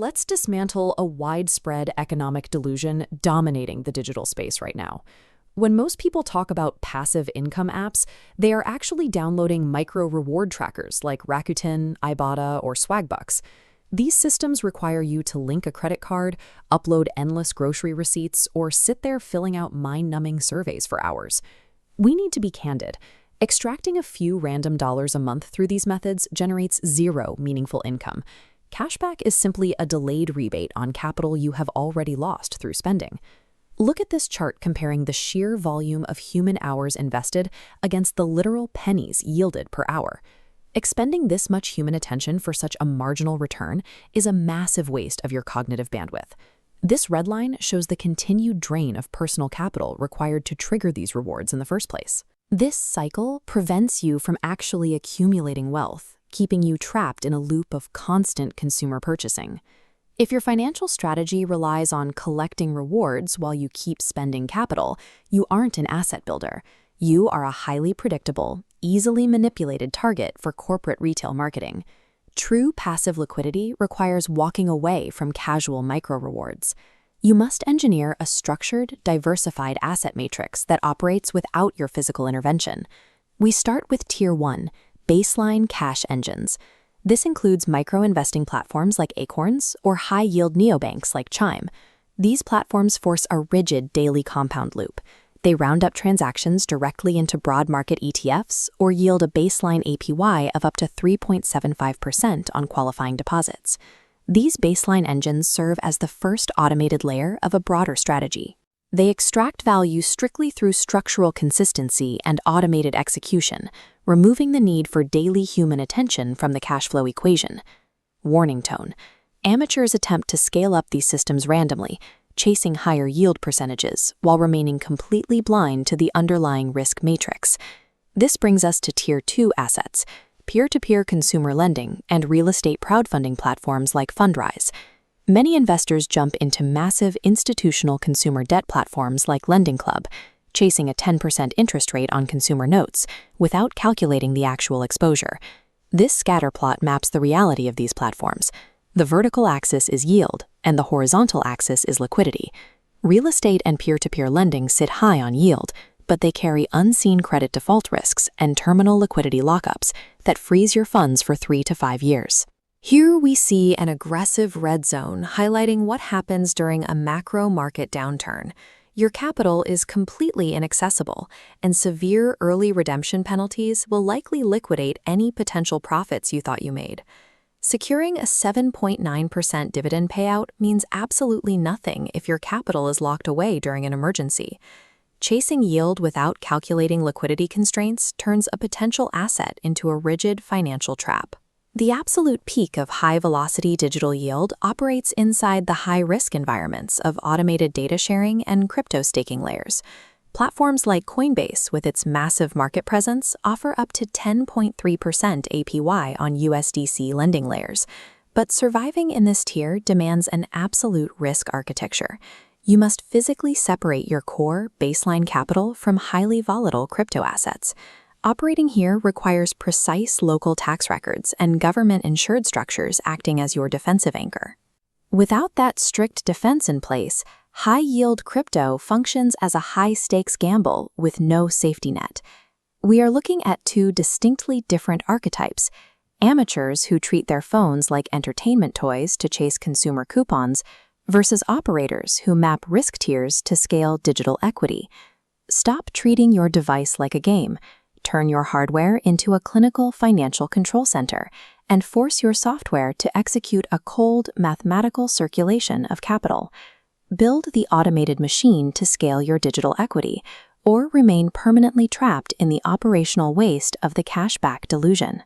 let's dismantle a widespread economic delusion dominating the digital space right now. When most people talk about passive income apps, they are actually downloading micro-reward trackers like Rakuten, Ibotta, or Swagbucks. These systems require you to link a credit card, upload endless grocery receipts, or sit there filling out mind-numbing surveys for hours. We need to be candid. Extracting a few random dollars a month through these methods generates zero meaningful income. Cashback is simply a delayed rebate on capital you have already lost through spending. Look at this chart comparing the sheer volume of human hours invested against the literal pennies yielded per hour. Expending this much human attention for such a marginal return is a massive waste of your cognitive bandwidth. This red line shows the continued drain of personal capital required to trigger these rewards in the first place. This cycle prevents you from actually accumulating wealth, keeping you trapped in a loop of constant consumer purchasing. If your financial strategy relies on collecting rewards while you keep spending capital, you aren't an asset builder. You are a highly predictable, easily manipulated target for corporate retail marketing. True passive liquidity requires walking away from casual micro-rewards. You must engineer a structured, diversified asset matrix that operates without your physical intervention. We start with Tier 1, baseline cash engines. This includes micro-investing platforms like Acorns or high-yield neobanks like Chime. These platforms force a rigid daily compound loop. They round up transactions directly into broad market ETFs or yield a baseline APY of up to 3.75% on qualifying deposits. These baseline engines serve as the first automated layer of a broader strategy. They extract value strictly through structural consistency and automated execution, removing the need for daily human attention from the cash flow equation. Warning tone: amateurs attempt to scale up these systems randomly, chasing higher yield percentages while remaining completely blind to the underlying risk matrix. This brings us to Tier 2 assets, peer-to-peer consumer lending and real estate crowdfunding platforms like Fundrise. Many investors jump into massive institutional consumer debt platforms like Lending Club, chasing a 10% interest rate on consumer notes without calculating the actual exposure. This scatter plot maps the reality of these platforms. The vertical axis is yield, and the horizontal axis is liquidity. Real estate and peer-to-peer lending sit high on yield, but they carry unseen credit default risks and terminal liquidity lockups that freeze your funds for 3 to 5 years. Here we see an aggressive red zone highlighting what happens during a macro market downturn. Your capital is completely inaccessible, and severe early redemption penalties will likely liquidate any potential profits you thought you made. Securing a 7.9% dividend payout means absolutely nothing if your capital is locked away during an emergency. Chasing yield without calculating liquidity constraints turns a potential asset into a rigid financial trap. The absolute peak of high-velocity digital yield operates inside the high-risk environments of automated data sharing and crypto staking layers. Platforms like Coinbase, with its massive market presence, offer up to 10.3% APY on USDC lending layers. But surviving in this tier demands an absolute risk architecture. You must physically separate your core baseline capital from highly volatile crypto assets. Operating here requires precise local tax records and government-insured structures acting as your defensive anchor. Without that strict defense in place, high-yield crypto functions as a high-stakes gamble with no safety net. We are looking at two distinctly different archetypes: amateurs who treat their phones like entertainment toys to chase consumer coupons, versus operators who map risk tiers to scale digital equity. Stop treating your device like a game. Turn your hardware into a clinical financial control center and force your software to execute a cold, mathematical circulation of capital. Build the automated machine to scale your digital equity, or remain permanently trapped in the operational waste of the cashback delusion.